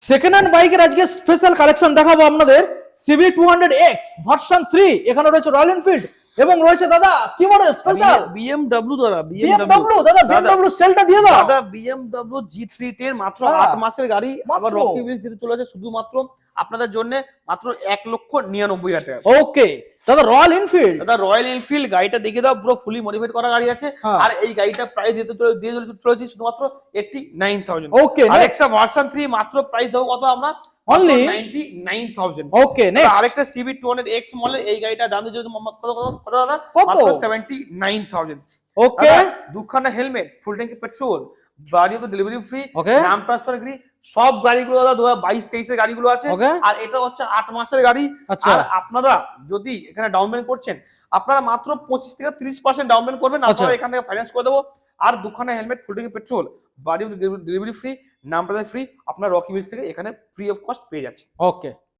Second hand বাইকের আজকে special collection দেখাবো আপনাদের। সিবি 200X ভার্সন 3, এখানে রয়েছে রয়্যাল এনফিল্ড এবং রয়েছে দাদা কি মডেল স্পেশাল বিএমডব্লিউ দাদা, বিএমডব্লিউ। দাদা বিএমডব্লিউ সেলটা দিয়ে দাও। দাদা বিএমডব্লিউ G3 এর মাত্র 8 মাসের গাড়ি, আবার রকি বিলস দিতে চলেছে শুধুমাত্র আপনাদের জন্য মাত্র 1,99,000 টাকা। ওকে দাদা রয়্যাল এনফিল্ড, দাদা রয়্যাল এনফিল্ড গাড়িটা দেখে দাও, পুরো ফুলি মডিফাইড করা গাড়ি আছে। আর এই গাড়িটা প্রাইস দিয়ে চলেছে শুধুমাত্র 89,000। ওকে আরেকটা ভার্সন 3 মাত্র প্রাইস দেবো কত আমরা, অনলি 99,000। ওকে নেক্সট আরেকটা সিবি 200X মডেল, এই গাড়িটা দাম দিয়ে কত দাদা, মাত্র 79,000। ওকে দুখানা হেলমেট, ফুল ট্যাঙ্কি পেট্রোল, বাড়ি ডেলিভারি ফ্রি, ওকে নাম ট্রান্সফার ফ্রি, সব গাড়িগুলো দাদা 2022-23 এর গাড়িগুলো আছে। আর এটা হচ্ছে 8 মাসের গাড়ি। আর আপনারা যদি এখানে ডাউন পেমেন্ট করছেন, আপনারা মাত্র 25 থেকে 30% ডাউন পেমেন্ট করবেন, আপনারা এখান থেকে ফাইন্যান্স করে দেবো। আর দুখানা হেলমেট, ফুল ট্যাঙ্কি পেট্রোল, বাড়ি ডেলিভারি ফ্রি, নাম ট্রান্সফার ফ্রি, আপনারা রকি বিলস থেকে এখানে ফ্রি অফ কস্ট পেয়ে যাচ্ছে। ওকে।